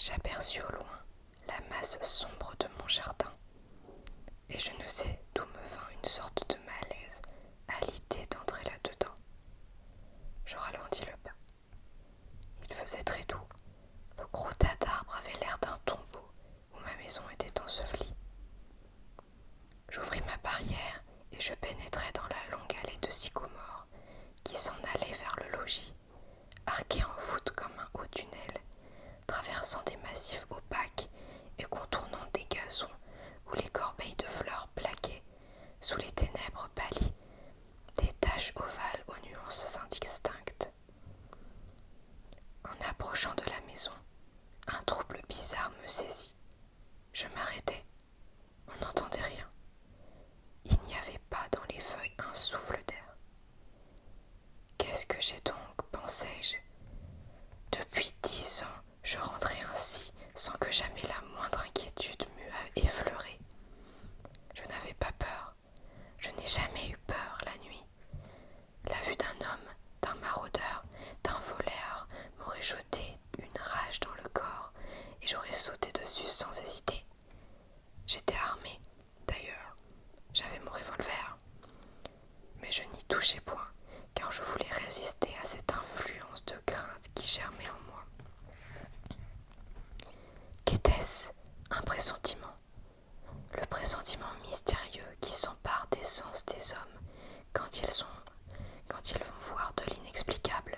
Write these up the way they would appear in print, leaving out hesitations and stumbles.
J'aperçus au loin la masse sombre de mon jardin, et je ne sais d'où me vint une sorte de malaise à l'idée d'entrer là-dedans. Je ralentis le pas. Il faisait très doux. Le gros tas d'arbres avait l'air d'un tombeau où ma maison était ensevelie. J'ouvris ma barrière et je pénétrai dans la longue allée de sycomores qui s'en allait vers le logis, arqué en voûte comme un haut tunnel, traversant des massifs opaques et contournant des gazons où les corbeilles de fleurs plaquaient, sous les ténèbres pâlies, des taches ovales aux nuances indistinctes. En approchant de la maison, un trouble bizarre me saisit. Je m'arrêtai. On n'entendait rien. Il n'y avait pas dans les feuilles un souffle d'air. Qu'est-ce que j'ai donc, pensai-je? Depuis 10 ans, je rentrais ainsi sans que jamais la moindre inquiétude m'eût effleuré. Je n'avais pas peur. Je n'ai jamais eu peur la nuit. La vue d'un homme, d'un maraudeur, d'un voleur m'aurait jeté une rage dans le corps et j'aurais sauté dessus sans hésiter. J'étais armé, d'ailleurs. J'avais mon revolver. Mais je n'y touchais point, car je voulais résister à cette influence de crainte qui germait en moi. Qu'était-ce? Un pressentiment. Le pressentiment mystérieux qui s'empare des sens des hommes quand ils vont voir de l'inexplicable.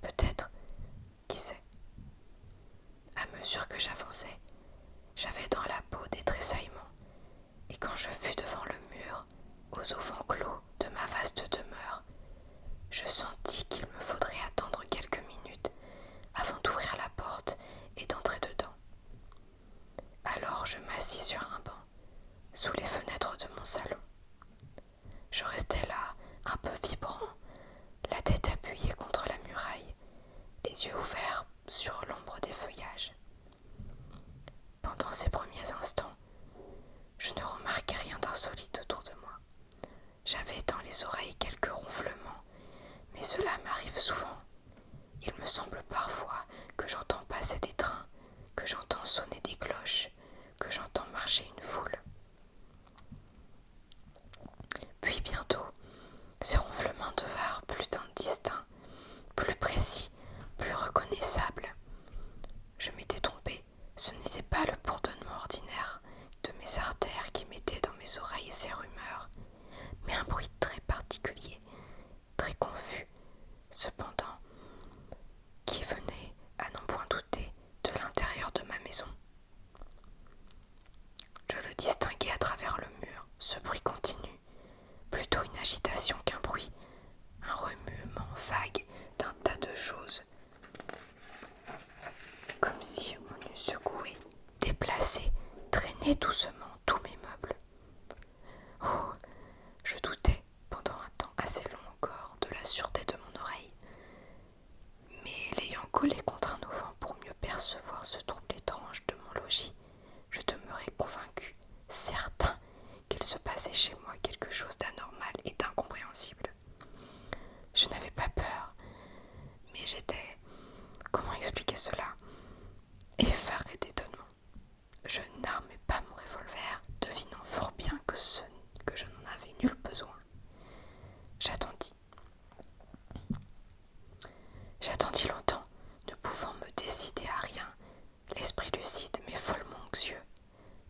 Peut-être, qui sait? À mesure que j'avançais, j'avais dans la peau des tressaillements, et quand je fus devant le mur, aux auvents clos de ma vaste demeure, je sentis qu'il me faudrait attendre quelques minutes avant d'ouvrir la porte et d'entrer dedans. Alors je m'assis sur un banc, sous les fenêtres de mon salon. Je restai là, un peu vibrant, la tête appuyée contre la muraille, les yeux ouverts sur l'ombre des feuillages. Pendant ces premiers instants, je ne remarquai rien d'insolite autour de moi. J'avais dans les oreilles quelques ronflements, mais cela m'arrive souvent. Il me semble parfois que j'entends passer des trains, que j'entends sonner des cloches, que j'entends marcher une foule. Puis bientôt, ces ronflements devinrent plus indistincts, plus précis, plus reconnaissables. Je m'étais trompé, ce n'était pas le bourdonnement ordinaire de mes artères qui mettait dans mes oreilles ces rumeurs, mais un bruit très particulier, très confus, cependant, qui venait, à n'en point douter, de l'intérieur de ma maison. Je le distinguai à travers le mur, ce bruit continu, plutôt une agitation qu'un bruit, un remuement vague d'un tas de choses, comme si on eût secoué, déplacé, traîné doucement tous mes meubles. Oh, je doutais, pendant un temps assez long encore, de la sûreté de mon oreille, mais l'ayant collé contre un auvent pour mieux percevoir ce trouble étrange de mon logis, je demeurai convaincu, certain qu'il se passait chez moi quelque chose d'anormal et d'incompréhensible. Je n'avais pas peur, mais j'étais, comment expliquer cela, effaré d'étonnement. Je n'armai pas mon revolver, devinant fort bien que je n'en avais nul besoin. J'attendis. J'attendis longtemps, ne pouvant me décider à rien, l'esprit lucide mais follement anxieux.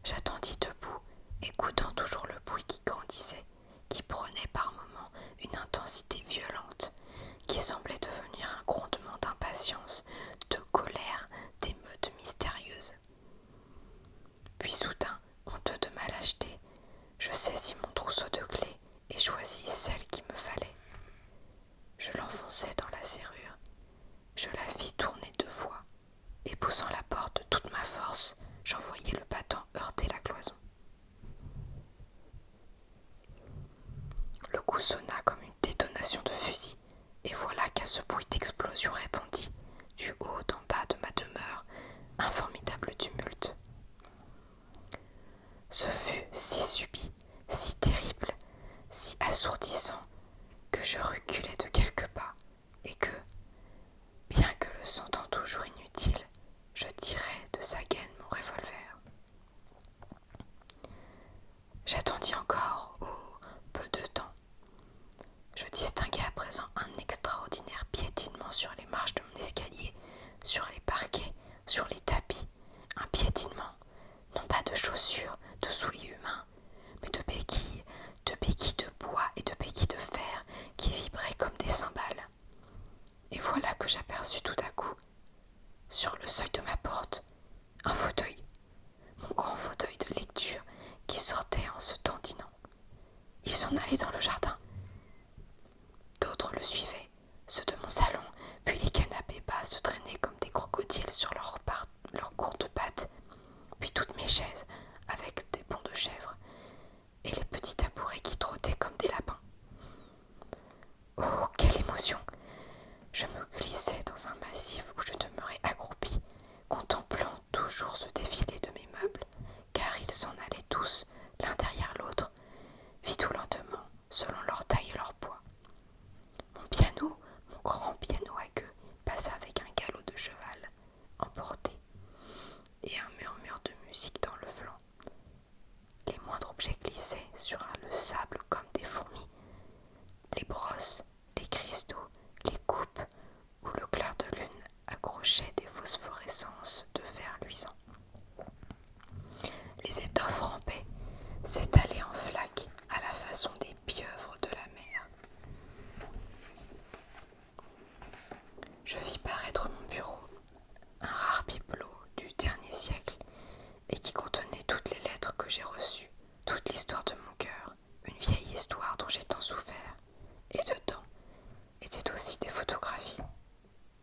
J'attendis debout, écoutant toujours le bruit qui grandissait, qui prenait par moments une intensité violente, qui semblait devenir un grondement d'impatience, de colère, d'émeute mystérieuse. Puis soudain, honteux de ma lâcheté, je saisis mon trousseau de clés et choisis celle qui me fallait. Je l'enfonçai dans la serrure. Je la fis tourner 2 fois, et poussant la porte de toute ma force, j'envoyai le battant heurter la cloison. Le coup sonna comme une détonation de fusil, et voilà qu'à ce bruit d'explosion répondit, du haut en bas de ma demeure, un formidable tumulte. Ce fut si subit, si terrible, si assourdissant, que je reculai de quelques pas, et que, bien que le sentant toujours inutile, Je tirai de sa gaine mon revolver. J'attendis encore, peu de temps. Je distinguai à présent un extraordinaire piétinement sur les marches de mon escalier, sur les parquets, sur les tapis. Un piétinement, non pas de chaussures, de souliers humains, mais de béquilles de bois et de béquilles de fer qui vibraient comme des cymbales. Et voilà que j'aperçus tout à coup, sur le seuil de ma porte, un fauteuil, mon grand fauteuil de lecture qui sortait en se tendinant. Il s'en allait dans le jardin. D'autres le suivaient, ceux de mon salon, puis les canapés bas se traînaient comme des crocodiles sur leurs courtes pattes, puis toutes mes chaises avec des bonds de chèvre, et les petits tabourets qui trottaient comme des lapins. Oh, quelle émotion! Je me glissais dans un massif où je demeurais accroupi, contemplant toujours ce défilé de mes meubles, car ils s'en allaient tous, l'un derrière l'autre, vite ou lentement, selon leur taille et leur poids. Mon piano, mon grand piano à queue, passa avec un galop de cheval, emporté, et un murmure de musique dans le flanc. Les moindres objets glissaient sur le sable comme des fourmis. Les brosses, les cristaux, les coupes, où le clair de lune accrochait des phosphorescences de fer luisant. Les étoffes rampaient, s'étalaient en flaques à la façon des pieuvres de la mer. Je vis paraître mon bureau, un rare bibelot du dernier siècle, et qui contenait toutes les lettres que j'ai reçues